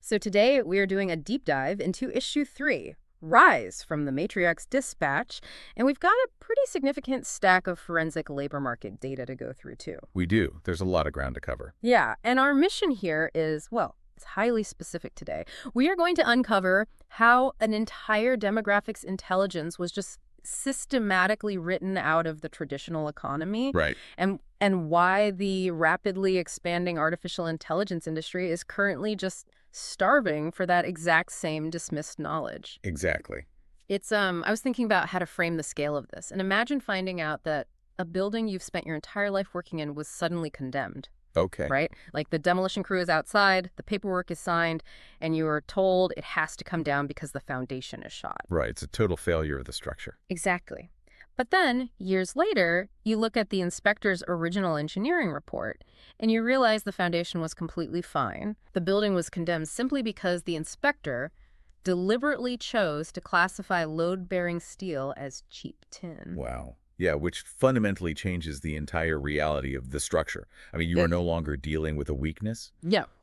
So today we are doing a deep dive into issue 3, Rise from the Matriarchs Dispatch, and we've got a pretty significant stack of forensic labor market data to go through too. We do. There's a lot of ground to cover. Yeah, and our mission here is, well, it's highly specific today. We are going to uncover how an entire demographics intelligence was just systematically written out of the traditional economy. Right. And why the rapidly expanding artificial intelligence industry is currently just starving for that exact same dismissed knowledge. Exactly. It's I was thinking about how to frame the scale of this. And imagine finding out that a building you've spent your entire life working in was suddenly condemned. Okay. Right? Like the demolition crew is outside, the paperwork is signed, and you are told it has to come down because the foundation is shot. Right. It's a total failure of the structure. Exactly. But then, years later, you look at the inspector's original engineering report, and you realize the foundation was completely fine. The building was condemned simply because the inspector deliberately chose to classify load-bearing steel as cheap tin. Wow. Yeah, which fundamentally changes the entire reality of the structure. I mean, you are no longer dealing with a weakness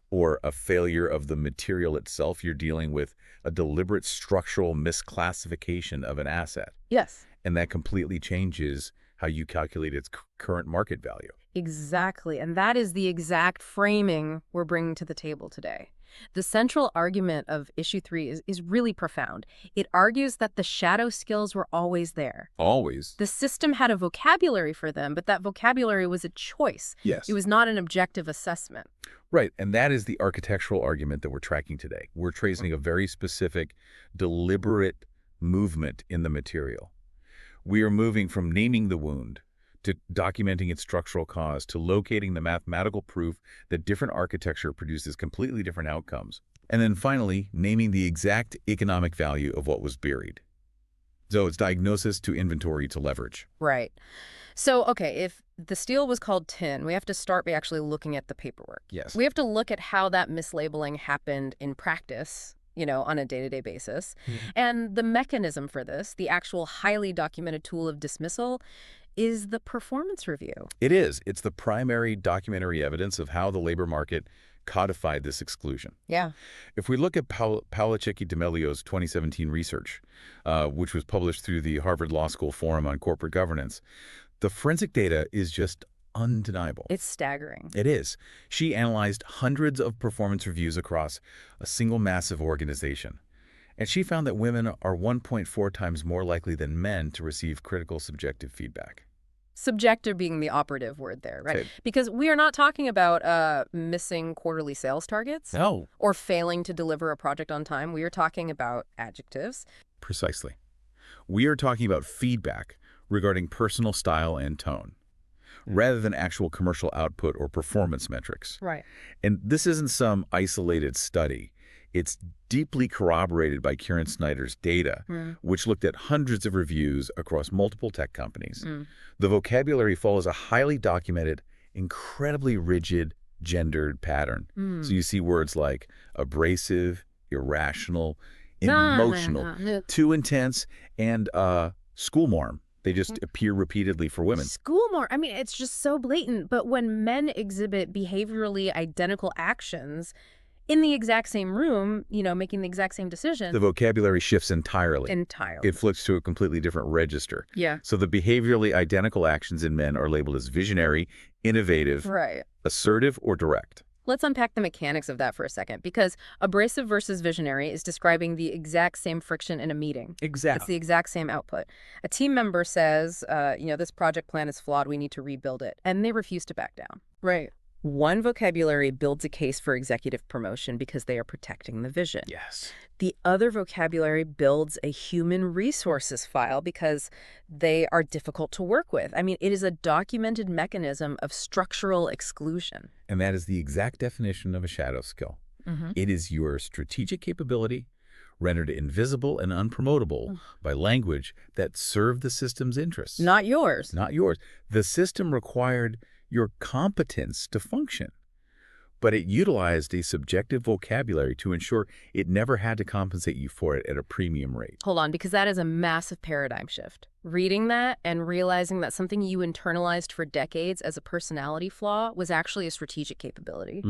or a failure of the material itself. You're dealing with a deliberate structural misclassification of an asset. Yes. And that completely changes how you calculate its current market value. Exactly. And that is the exact framing we're bringing to the table today. The central argument of issue 3 is really profound. It argues that the shadow skills were always there. Always. The system had a vocabulary for them, but that vocabulary was a choice. Yes. It was not an objective assessment. Right. And that is the architectural argument that we're tracking today. We're tracing a very specific, deliberate movement in the material. We are moving from naming the wound to documenting its structural cause, to locating the mathematical proof that different architecture produces completely different outcomes, and then finally, naming the exact economic value of what was buried. So it's diagnosis to inventory to leverage. Right. So, okay, if the steel was called tin, we have to start by actually looking at the paperwork. Yes. We have to look at how that mislabeling happened in practice, on a day-to-day basis. And the mechanism for this, the actual highly documented tool of dismissal, is the performance review. It is. It's the primary documentary evidence of how the labor market codified this exclusion. Yeah. If we look at Paolo Cecchi-D'Amelio's 2017 research, which was published through the Harvard Law School Forum on Corporate Governance, the forensic data is just undeniable. It's staggering. It is. She analyzed hundreds of performance reviews across a single massive organization. And she found that women are 1.4 times more likely than men to receive critical subjective feedback. Subjective being the operative word there, right? Okay. Because we are not talking about missing quarterly sales targets. No. Or failing to deliver a project on time. We are talking about adjectives. Precisely. We are talking about feedback regarding personal style and tone, rather than actual commercial output or performance metrics. Right. And this isn't some isolated study. It's deeply corroborated by Kieran Snyder's data, which looked at hundreds of reviews across multiple tech companies. The vocabulary follows a highly documented, incredibly rigid, gendered pattern. So you see words like abrasive, irrational, emotional, too intense, and schoolmarm. They just appear repeatedly for women. Schoolmarm, I mean, it's just so blatant. But when men exhibit behaviorally identical actions in the exact same room, making the exact same decision. The vocabulary shifts entirely. Entirely. It flips to a completely different register. Yeah. So the behaviorally identical actions in men are labeled as visionary, innovative, assertive, or direct. Let's unpack the mechanics of that for a second, because abrasive versus visionary is describing the exact same friction in a meeting. Exactly. It's the exact same output. A team member says, this project plan is flawed, we need to rebuild it. And they refuse to back down. Right. One vocabulary builds a case for executive promotion because they are protecting the vision. Yes. The other vocabulary builds a human resources file because they are difficult to work with. I mean, it is a documented mechanism of structural exclusion. And that is the exact definition of a shadow skill. It is your strategic capability rendered invisible and unpromotable by language that served the system's interests. Not yours. Not yours. The system required your competence to function. but it utilized a subjective vocabulary to ensure it never had to compensate you for it at a premium rate. Hold on, because that is a massive paradigm shift. Reading that and realizing that something you internalized for decades as a personality flaw was actually a strategic capability.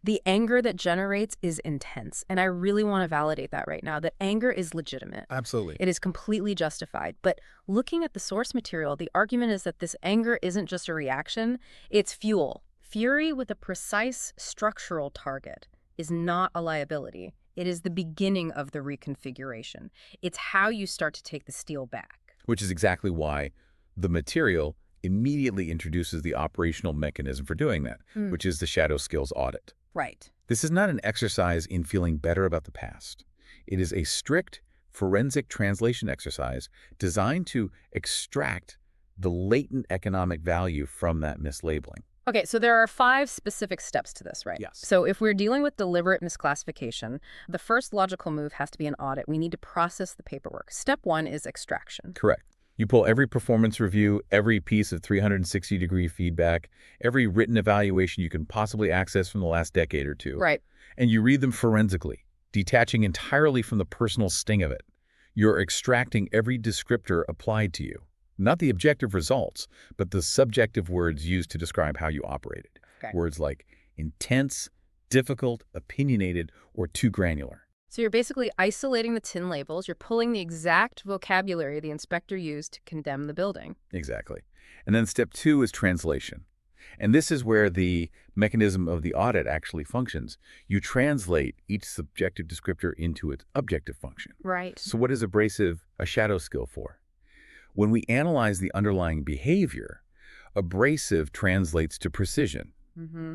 The anger that generates is intense, and I really want to validate that right now, that anger is legitimate. Absolutely. It is completely justified. But looking at the source material, the argument is that this anger isn't just a reaction, it's fuel. Fury with a precise structural target is not a liability. It is the beginning of the reconfiguration. It's how you start to take the steel back. Which is exactly why the material immediately introduces the operational mechanism for doing that, which is the Shadow Skills Audit. Right. This is not an exercise in feeling better about the past. It is a strict forensic translation exercise designed to extract the latent economic value from that mislabeling. Okay, so there are 5 specific steps to this, right? Yes. So if we're dealing with deliberate misclassification, the first logical move has to be an audit. We need to process the paperwork. Step 1 is extraction. Correct. You pull every performance review, every piece of 360-degree feedback, every written evaluation you can possibly access from the last decade or two. Right. And you read them forensically, detaching entirely from the personal sting of it. You're extracting every descriptor applied to you. Not the objective results, but the subjective words used to describe how you operated. Okay. Words like intense, difficult, opinionated, or too granular. So you're basically isolating the tin labels. You're pulling the exact vocabulary the inspector used to condemn the building. Exactly. And then step 2 is translation. And this is where the mechanism of the audit actually functions. You translate each subjective descriptor into its objective function. Right. So what is abrasive a shadow skill for? When we analyze the underlying behavior, abrasive translates to precision.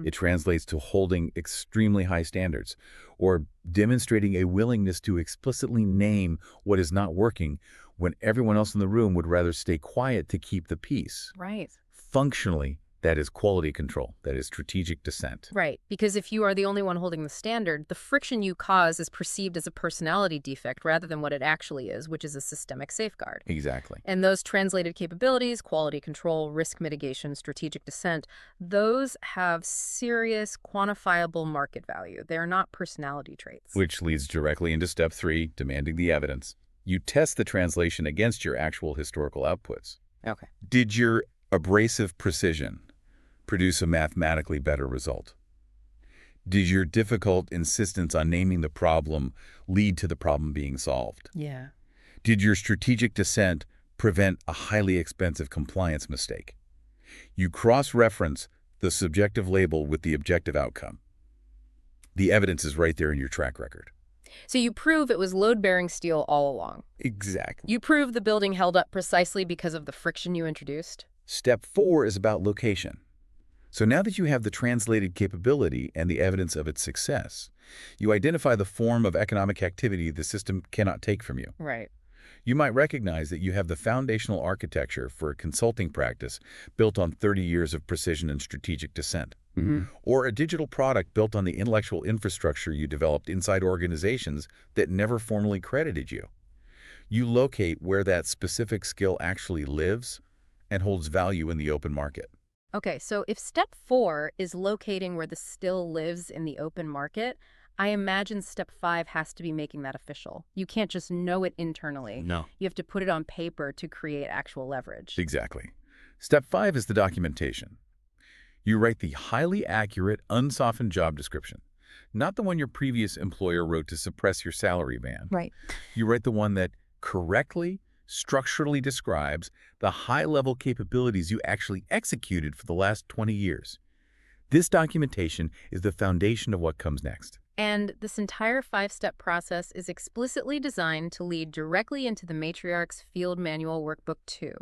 It translates to holding extremely high standards or demonstrating a willingness to explicitly name what is not working when everyone else in the room would rather stay quiet to keep the peace. Right. Functionally, that is quality control. That is strategic dissent. Right, because if you are the only one holding the standard, the friction you cause is perceived as a personality defect rather than what it actually is, which is a systemic safeguard. Exactly. And those translated capabilities, quality control, risk mitigation, strategic dissent, those have serious quantifiable market value. They're not personality traits. Which leads directly into step 3, demanding the evidence. You test the translation against your actual historical outputs. Okay. Did your abrasive precision produce a mathematically better result? Did your difficult insistence on naming the problem lead to the problem being solved? Yeah. Did your strategic dissent prevent a highly expensive compliance mistake? You cross-reference the subjective label with the objective outcome. The evidence is right there in your track record. So you prove it was load-bearing steel all along. Exactly. You prove the building held up precisely because of the friction you introduced. Step 4 is about location. So now that you have the translated capability and the evidence of its success, you identify the form of economic activity the system cannot take from you. Right. You might recognize that you have the foundational architecture for a consulting practice built on 30 years of precision and strategic dissent. Or a digital product built on the intellectual infrastructure you developed inside organizations that never formally credited you. You locate where that specific skill actually lives and holds value in the open market. Okay, so if step 4 is locating where the still lives in the open market, I imagine step 5 has to be making that official. You can't just know it internally. No. You have to put it on paper to create actual leverage. Exactly. Step 5 is the documentation. You write the highly accurate, unsoftened job description, not the one your previous employer wrote to suppress your salary band. Right. You write the one that correctly, structurally describes the high-level capabilities you actually executed for the last 20 years. This documentation is the foundation of what comes next. And this entire 5-step process is explicitly designed to lead directly into the Matriarchs Field Manual Workbook 2.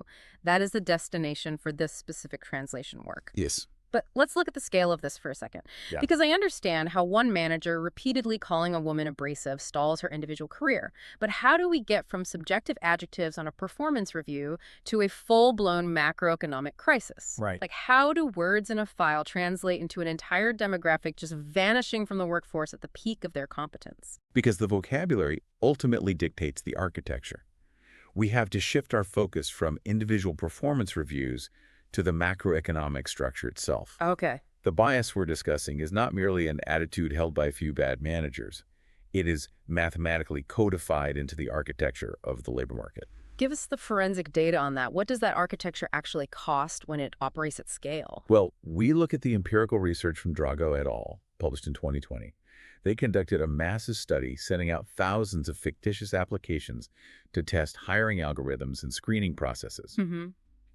That is the destination for this specific translation work. Yes. But let's look at the scale of this for a second. Yeah. Because I understand how one manager repeatedly calling a woman abrasive stalls her individual career. But how do we get from subjective adjectives on a performance review to a full-blown macroeconomic crisis? Right. Like, how do words in a file translate into an entire demographic just vanishing from the workforce at the peak of their competence? Because the vocabulary ultimately dictates the architecture. We have to shift our focus from individual performance reviews to the macroeconomic structure itself. Okay. The bias we're discussing is not merely an attitude held by a few bad managers. It is mathematically codified into the architecture of the labor market. Give us the forensic data on that. What does that architecture actually cost when it operates at scale? Well, we look at the empirical research from Drago et al., published in 2020. They conducted a massive study sending out thousands of fictitious applications to test hiring algorithms and screening processes.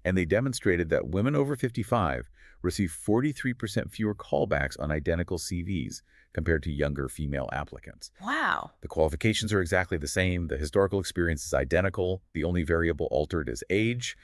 And they demonstrated that women over 55 receive 43% fewer callbacks on identical CVs compared to younger female applicants. Wow. The qualifications are exactly the same, the historical experience is identical, the only variable altered is age,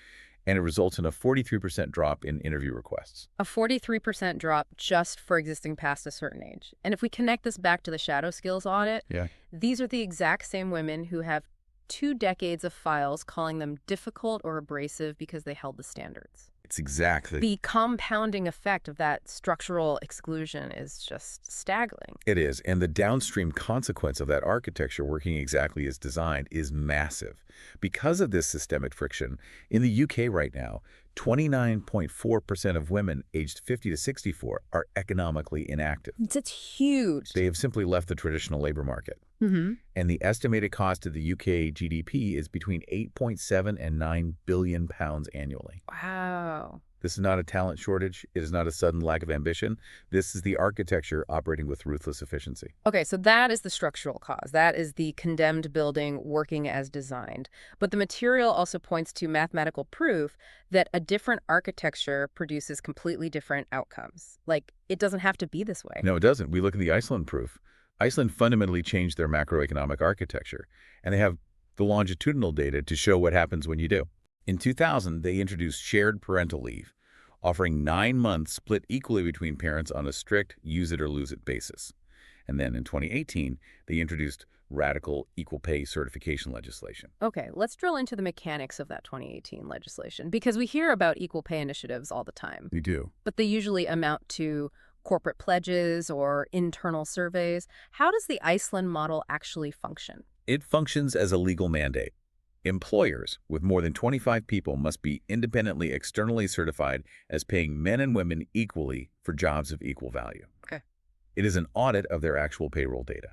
and it results in a 43% drop in interview requests. A 43% drop just for existing past a certain age. And if we connect this back to the Shadow Skills Audit, these are the exact same women who have 2 decades of files calling them difficult or abrasive because they held the standards. It's exactly. The compounding effect of that structural exclusion is just staggering. It is, and the downstream consequence of that architecture working exactly as designed is massive. Because of this systemic friction, in the UK right now, 29.4% of women aged 50 to 64 are economically inactive. It's huge. They have simply left the traditional labor market. And the estimated cost of the UK GDP is between 8.7 and 9 billion pounds annually. Wow. This is not a talent shortage. It is not a sudden lack of ambition. This is the architecture operating with ruthless efficiency. Okay, so that is the structural cause. That is the condemned building working as designed. But the material also points to mathematical proof that a different architecture produces completely different outcomes. Like, it doesn't have to be this way. No, it doesn't. We look at the Iceland proof. Iceland fundamentally changed their macroeconomic architecture, and they have the longitudinal data to show what happens when you do. In 2000, they introduced shared parental leave, offering 9 months split equally between parents on a strict use-it-or-lose-it basis. And then in 2018, they introduced radical equal pay certification legislation. Okay, let's drill into the mechanics of that 2018 legislation, because we hear about equal pay initiatives all the time. We do. But they usually amount to corporate pledges or internal surveys. How does the Iceland model actually function? It functions as a legal mandate. Employers with more than 25 people must be independently externally certified as paying men and women equally for jobs of equal value. Okay. It is an audit of their actual payroll data.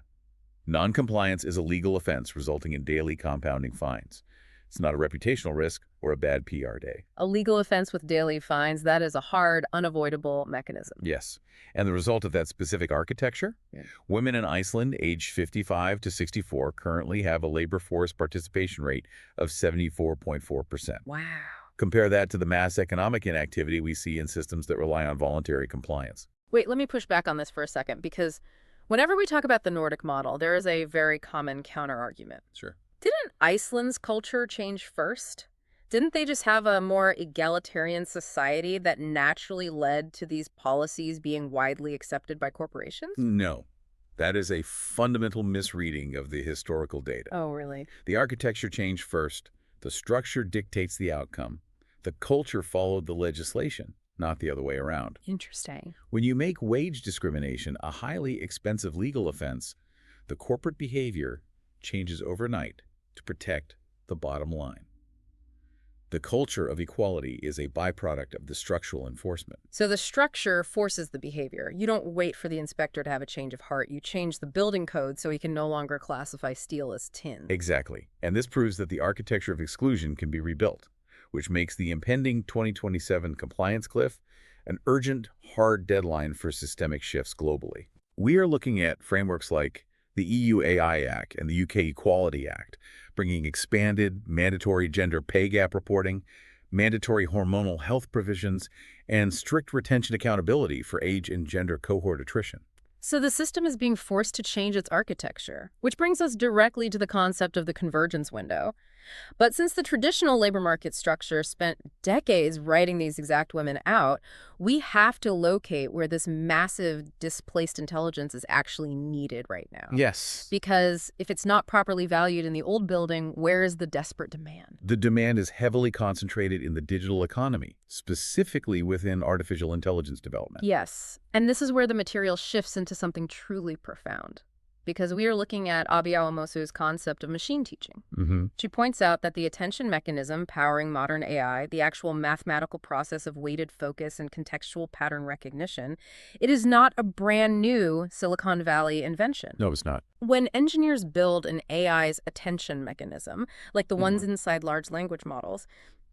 Non-compliance is a legal offense resulting in daily compounding fines. It's not a reputational risk or a bad PR day. A legal offense with daily fines, that is a hard, unavoidable mechanism. Yes. And the result of that specific architecture? Women in Iceland aged 55 to 64 currently have a labor force participation rate of 74.4%. Wow. Compare that to the mass economic inactivity we see in systems that rely on voluntary compliance. Wait, let me push back on this for a second, because whenever we talk about the Nordic model, there is a very common counter-argument. Sure. Didn't Iceland's culture change first? Didn't they just have a more egalitarian society that naturally led to these policies being widely accepted by corporations? No. That is a fundamental misreading of the historical data. Oh, really? The architecture changed first. The structure dictates the outcome. The culture followed the legislation, not the other way around. Interesting. When you make wage discrimination a highly expensive legal offense, the corporate behavior changes overnight to protect the bottom line. The culture of equality is a byproduct of the structural enforcement. So the structure forces the behavior. You don't wait for the inspector to have a change of heart. You change the building code so he can no longer classify steel as tin. Exactly. And this proves that the architecture of exclusion can be rebuilt, which makes the impending 2027 compliance cliff an urgent, hard deadline for systemic shifts globally. We are looking at frameworks like the EU AI Act and the UK Equality Act, bringing expanded mandatory gender pay gap reporting, mandatory hormonal health provisions, and strict retention accountability for age and gender cohort attrition. So the system is being forced to change its architecture, which brings us directly to the concept of the convergence window. But since the traditional labor market structure spent decades writing these exact women out, we have to locate where this massive displaced intelligence is actually needed right now. Yes. Because if it's not properly valued in the old building, where is the desperate demand? The demand is heavily concentrated in the digital economy, specifically within artificial intelligence development. Yes, and this is where the material shifts into something truly profound. because we are looking at Abi Awamosu's concept of machine teaching. Mm-hmm. She points out that the attention mechanism powering modern AI, the actual mathematical process of weighted focus and contextual pattern recognition, it is not a brand new Silicon Valley invention. No, it's not. When engineers build an AI's attention mechanism, like the ones inside large language models,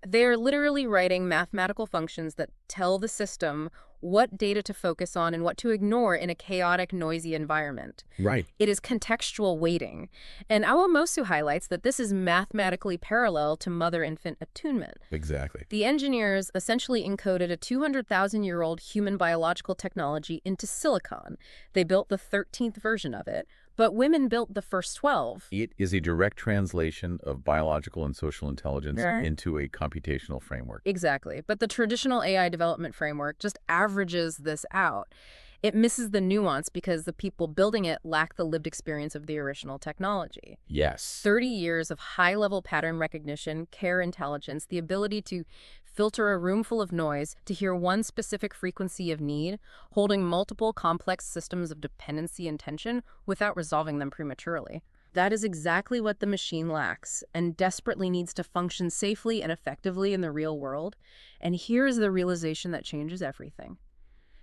they're literally writing mathematical functions that tell the system what data to focus on and what to ignore in a chaotic, noisy environment. Right. It is contextual weighting. And Awamosu highlights that this is mathematically parallel to mother-infant attunement. Exactly. The engineers essentially encoded a 200,000-year-old human biological technology into silicon. They built the 13th version of it, but women built the first 12. It is a direct translation of biological and social intelligence into a computational framework. Exactly. But the traditional AI development framework just averages this out. It misses the nuance because the people building it lack the lived experience of the original technology. Yes. 30 years of high-level pattern recognition, care intelligence, the ability to filter a room full of noise to hear one specific frequency of need, holding multiple complex systems of dependency and tension without resolving them prematurely. That is exactly what the machine lacks and desperately needs to function safely and effectively in the real world. And here is the realization that changes everything.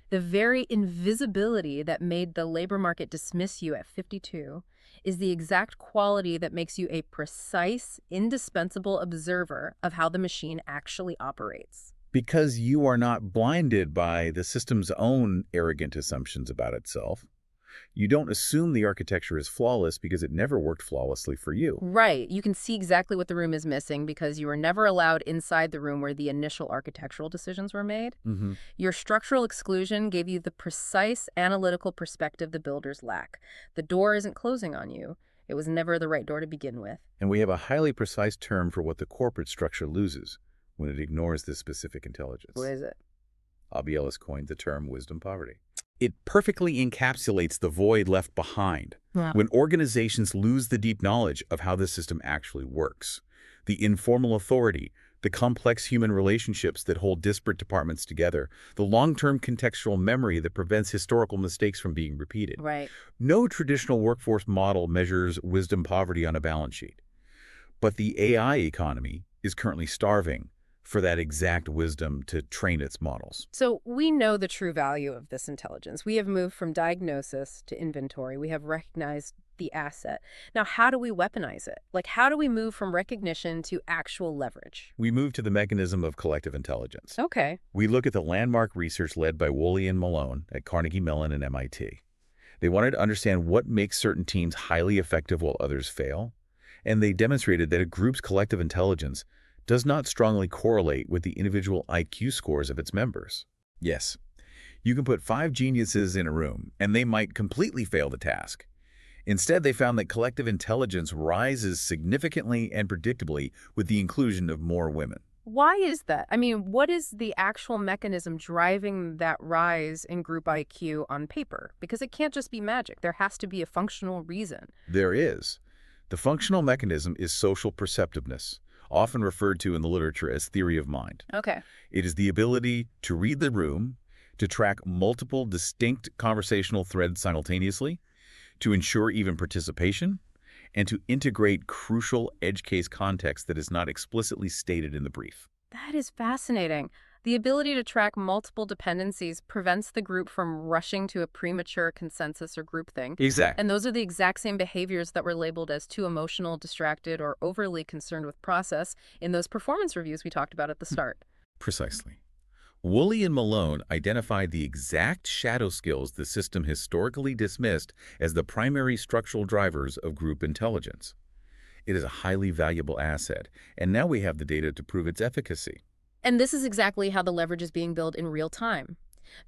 The very invisibility that made the labor market dismiss you at 52 is the exact quality that makes you a precise, indispensable observer of how the machine actually operates. Because you are not blinded by the system's own arrogant assumptions about itself. You don't assume the architecture is flawless because it never worked flawlessly for you. Right. You can see exactly what the room is missing because you were never allowed inside the room where the initial architectural decisions were made. Your structural exclusion gave you the precise analytical perspective the builders lack. The door isn't closing on you. It was never the right door to begin with. And we have a highly precise term for what the corporate structure loses when it ignores this specific intelligence. What is it? Abi Ellis coined the term wisdom poverty. It perfectly encapsulates the void left behind when organizations lose the deep knowledge of how the system actually works. The informal authority, the complex human relationships that hold disparate departments together, the long-term contextual memory that prevents historical mistakes from being repeated. Right. No traditional workforce model measures wisdom poverty on a balance sheet. But the AI economy is currently starving for that exact wisdom to train its models. So we know the true value of this intelligence. We have moved from diagnosis to inventory. We have recognized the asset. Now, how do we weaponize it? Like, how do we move from recognition to actual leverage? We move to the mechanism of collective intelligence. Okay. We look at the landmark research led by Woolley and Malone at Carnegie Mellon and MIT. They wanted to understand what makes certain teams highly effective while others fail, and they demonstrated that a group's collective intelligence does not strongly correlate with the individual IQ scores of its members. Yes, you can put 5 geniuses in a room, and they might completely fail the task. Instead, they found that collective intelligence rises significantly and predictably with the inclusion of more women. Why is that? I mean, what is the actual mechanism driving that rise in group IQ on paper? Because it can't just be magic. There has to be a functional reason. There is. The functional mechanism is social perceptiveness, often referred to in the literature as theory of mind. Okay. It is the ability to read the room, to track multiple distinct conversational threads simultaneously, to ensure even participation, and to integrate crucial edge case context that is not explicitly stated in the brief. That is fascinating. The ability to track multiple dependencies prevents the group from rushing to a premature consensus or groupthink. Exactly. And those are the exact same behaviors that were labeled as too emotional, distracted, or overly concerned with process in those performance reviews we talked about at the start. Precisely. Woolley and Malone identified the exact shadow skills the system historically dismissed as the primary structural drivers of group intelligence. It is a highly valuable asset, and now we have the data to prove its efficacy. And this is exactly how the leverage is being built in real time.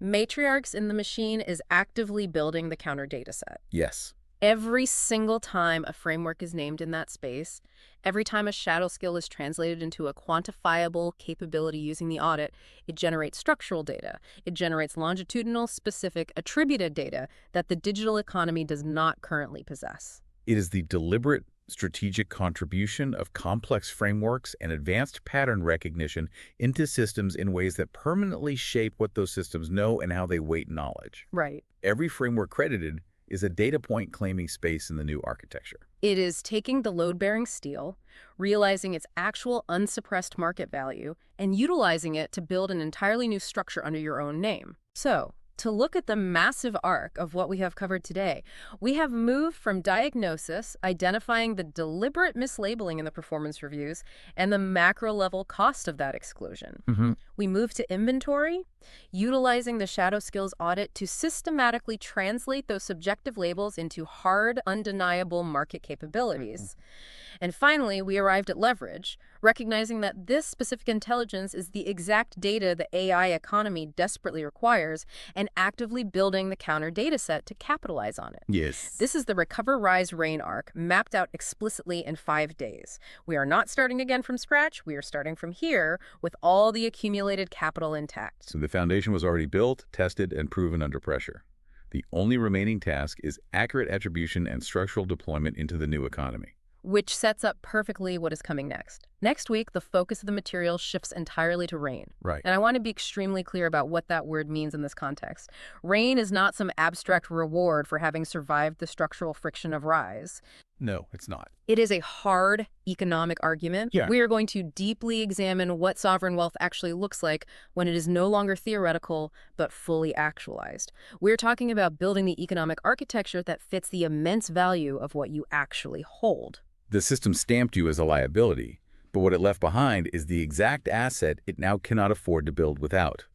Matriarchs in the machine is actively building the counter data set. Yes. Every single time a framework is named in that space, every time a shadow skill is translated into a quantifiable capability using the audit, it generates structural data. It generates longitudinal, specific, attributed data that the digital economy does not currently possess. It is the deliberate, strategic contribution of complex frameworks and advanced pattern recognition into systems in ways that permanently shape what those systems know and how they weight knowledge. Right. Every framework credited is a data point claiming space in the new architecture. It is taking the load-bearing steel, realizing its actual unsuppressed market value, and utilizing it to build an entirely new structure under your own name. So, to look at the massive arc of what we have covered today, we have moved from diagnosis, identifying the deliberate mislabeling in the performance reviews, and the macro-level cost of that exclusion. We moved to inventory, utilizing the Shadow Skills Audit to systematically translate those subjective labels into hard, undeniable market capabilities. And finally, we arrived at leverage, recognizing that this specific intelligence is the exact data the AI economy desperately requires, and actively building the counter data set to capitalize on it. Yes. This is the Recover, Rise, Reign arc, mapped out explicitly in 5 days. We are not starting again from scratch. We are starting from here with all the accumulated capital intact. So the foundation was already built, tested, and proven under pressure. The only remaining task is accurate attribution and structural deployment into the new economy. Which sets up perfectly what is coming next. Next week, the focus of the material shifts entirely to reign. Right. And I want to be extremely clear about what that word means in this context. Reign is not some abstract reward for having survived the structural friction of rise. No, it's not. It is a hard economic argument. Yeah. We are going to deeply examine what sovereign wealth actually looks like when it is no longer theoretical, but fully actualized. We're talking about building the economic architecture that fits the immense value of what you actually hold. The system stamped you as a liability, but what it left behind is the exact asset it now cannot afford to build without.